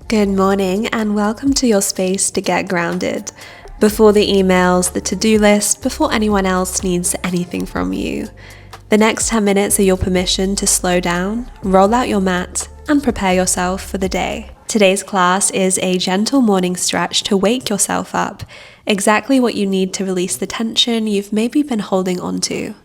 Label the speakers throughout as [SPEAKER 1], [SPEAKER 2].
[SPEAKER 1] Good morning and welcome to your space to get grounded. Before the emails, the to-do list, before anyone else needs anything from you. The next 10 minutes are your permission to slow down, roll out your mat, and prepare yourself for the day. Today's class is a gentle morning stretch to wake yourself up, exactly what you need to release the tension you've maybe been holding on to.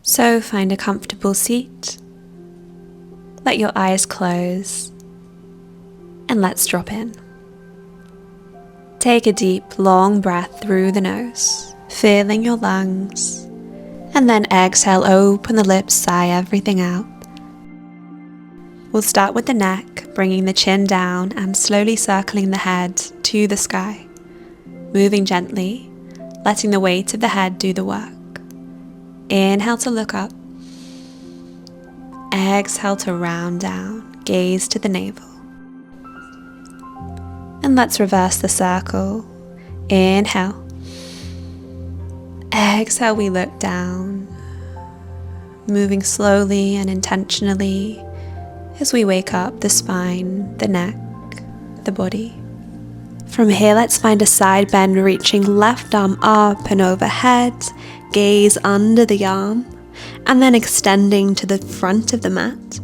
[SPEAKER 1] So find a comfortable seat, let your eyes close, and let's drop in. Take a deep, long breath through the nose, filling your lungs, and then exhale, open the lips, sigh everything out. We'll start with the neck, bringing the chin down and slowly circling the head to the sky, moving gently, letting the weight of the head do the work. Inhale to look up. Exhale to round down, gaze to the navel. And let's reverse the circle. Inhale. Exhale, we look down, moving slowly and intentionally as we wake up the spine, the neck, the body. From here, let's find a side bend, reaching left arm up and overhead, gaze under the arm, and then extending to the front of the mat.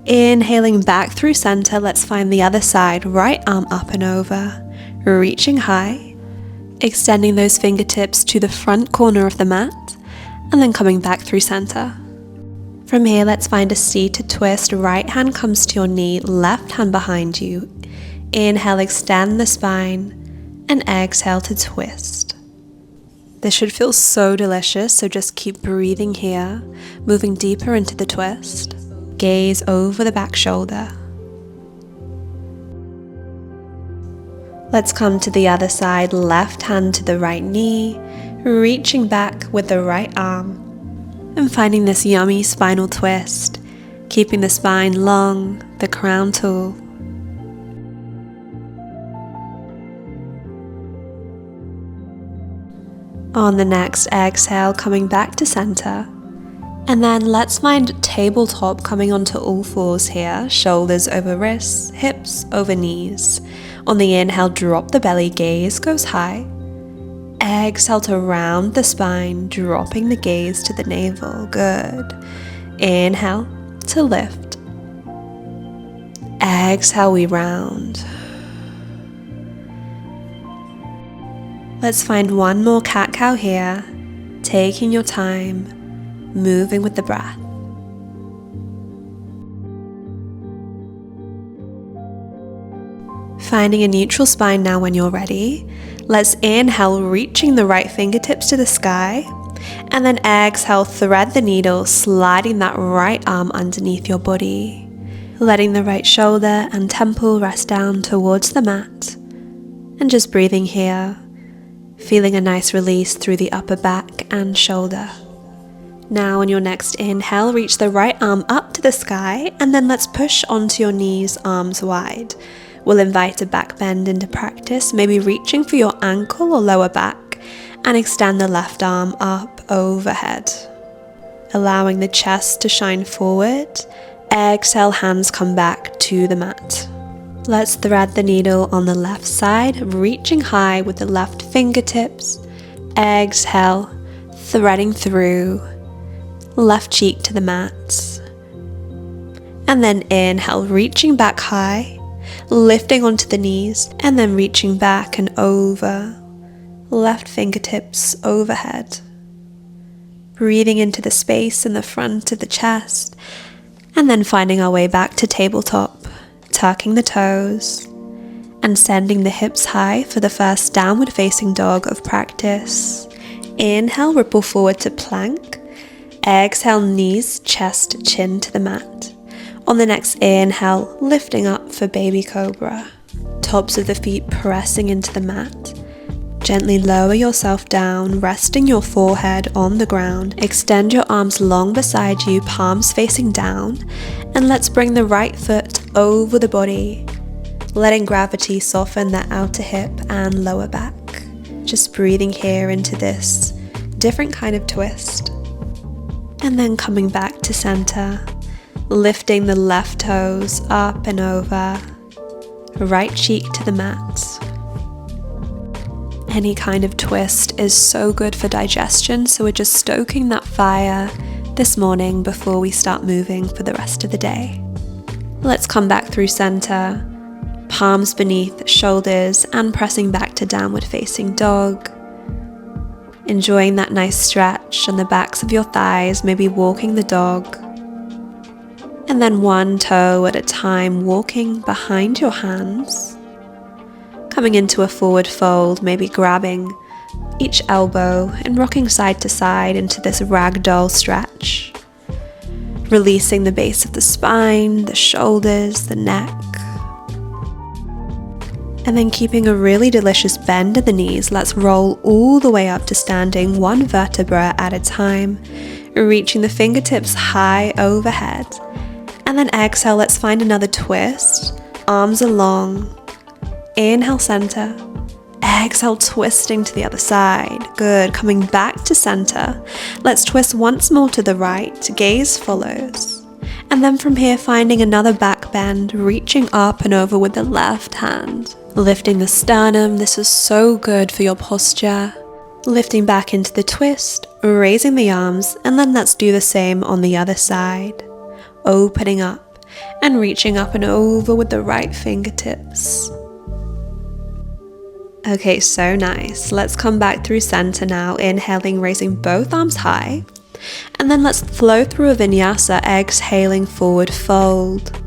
[SPEAKER 1] Inhaling back through center, let's find the other side, right arm up and over, reaching high, extending those fingertips to the front corner of the mat, and then coming back through center. From here, let's find a seated twist. Right hand comes to your knee, left hand behind you. Inhale, extend the spine, and exhale to twist. This should feel so delicious, so just keep breathing here, moving deeper into the twist. Gaze over the back shoulder. Let's come to the other side, left hand to the right knee, reaching back with the right arm, and finding this yummy spinal twist, keeping the spine long, the crown tall. On the next exhale, coming back to center. And then let's find tabletop, coming onto all fours here, shoulders over wrists, hips over knees. On the inhale, drop the belly, gaze goes high. Exhale to round the spine, dropping the gaze to the navel. Good. Inhale to lift. Exhale, we round. Let's find one more cat-cow here, taking your time, moving with the breath. Finding a neutral spine now when you're ready. Let's inhale, reaching the right fingertips to the sky, and then exhale, thread the needle, sliding that right arm underneath your body, letting the right shoulder and temple rest down towards the mat, and just breathing here. Feeling a nice release through the upper back and shoulder. Now on your next inhale, reach the right arm up to the sky, and then let's push onto your knees, arms wide. We'll invite a back bend into practice, maybe reaching for your ankle or lower back, and extend the left arm up overhead. Allowing the chest to shine forward. Exhale, hands come back to the mat. Let's thread the needle on the left side, reaching high with the left fingertips. Exhale, threading through, left cheek to the mat. And then inhale, reaching back high, lifting onto the knees, and then reaching back and over, left fingertips overhead. Breathing into the space in the front of the chest, and then finding our way back to tabletop. Tucking the toes and sending the hips high for the first downward facing dog of practice. Inhale, ripple forward to plank. Exhale, knees, chest, chin to the mat. On the next inhale, lifting up for baby cobra. Tops of the feet pressing into the mat. Gently lower yourself down, resting your forehead on the ground. Extend your arms long beside you, palms facing down. And let's bring the right foot over the body, letting gravity soften that outer hip and lower back. Just breathing here into this different kind of twist. And then coming back to center, lifting the left toes up and over, right cheek to the mat. Any kind of twist is so good for digestion, so we're just stoking that fire this morning before we start moving for the rest of the day. Let's come back through center, palms beneath shoulders and pressing back to downward facing dog. Enjoying that nice stretch on the backs of your thighs, maybe walking the dog. And then one toe at a time, walking behind your hands. Coming into a forward fold, maybe grabbing each elbow and rocking side to side into this ragdoll stretch. Releasing the base of the spine, the shoulders, the neck. And then keeping a really delicious bend in the knees, let's roll all the way up to standing, one vertebra at a time, reaching the fingertips high overhead. And then exhale, let's find another twist, arms along. Inhale, center. Exhale, twisting to the other side. Good, coming back to center. Let's twist once more to the right, gaze follows. And then from here, finding another back bend, reaching up and over with the left hand. Lifting the sternum, this is so good for your posture. Lifting back into the twist, raising the arms, and then let's do the same on the other side. Opening up and reaching up and over with the right fingertips. Okay, so nice. Let's come back through center now, inhaling, raising both arms high. And then let's flow through a vinyasa, exhaling, forward fold.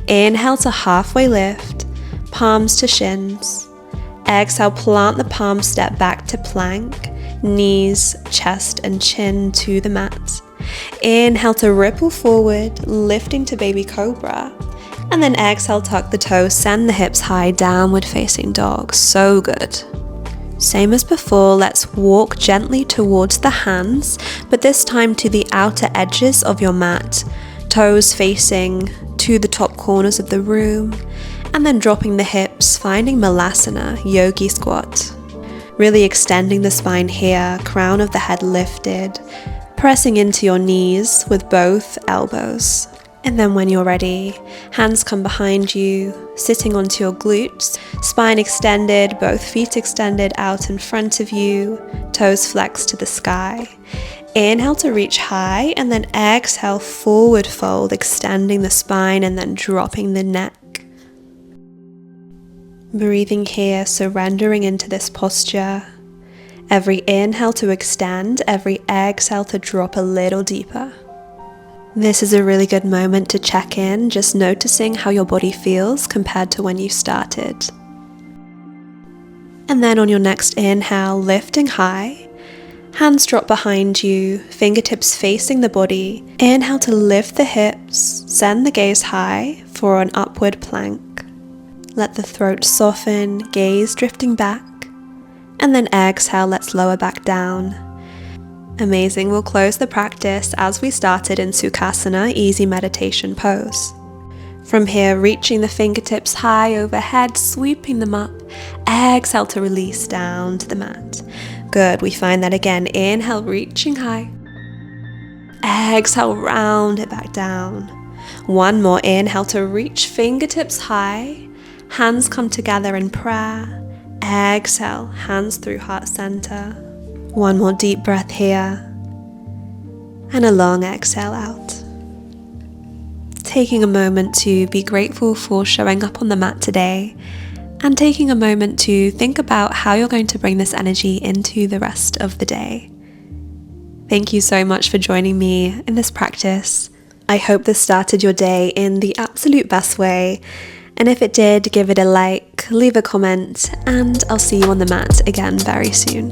[SPEAKER 1] Inhale to halfway lift, palms to shins. Exhale, plant the palms, step back to plank, knees, chest and chin to the mat. Inhale to ripple forward, lifting to baby cobra. And then exhale, tuck the toes, send the hips high, downward facing dog. So good. Same as before, let's walk gently towards the hands, but this time to the outer edges of your mat, toes facing to the top corners of the room, and then dropping the hips, finding Malasana, yogi squat. Really extending the spine here, crown of the head lifted, pressing into your knees with both elbows. And then when you're ready, hands come behind you, sitting onto your glutes, spine extended, both feet extended out in front of you, toes flexed to the sky. Inhale to reach high, and then exhale, forward fold, extending the spine and then dropping the neck. Breathing here, surrendering into this posture. Every inhale to extend, every exhale to drop a little deeper. This is a really good moment to check in, just noticing how your body feels compared to when you started. And then on your next inhale, lifting high, hands drop behind you, fingertips facing the body. Inhale to lift the hips, send the gaze high for an upward plank. Let the throat soften, gaze drifting back. And then exhale, let's lower back down. Amazing, we'll close the practice as we started in Sukhasana, easy meditation pose. From here, reaching the fingertips high overhead, sweeping them up. Exhale to release down to the mat. Good, we find that again. Inhale, reaching high. Exhale, round it back down. One more, inhale to reach fingertips high. Hands come together in prayer. Exhale, hands through heart center. One more deep breath here, and a long exhale out. Taking a moment to be grateful for showing up on the mat today, and taking a moment to think about how you're going to bring this energy into the rest of the day. Thank you so much for joining me in this practice. I hope this started your day in the absolute best way, and if it did, give it a like, leave a comment, and I'll see you on the mat again very soon.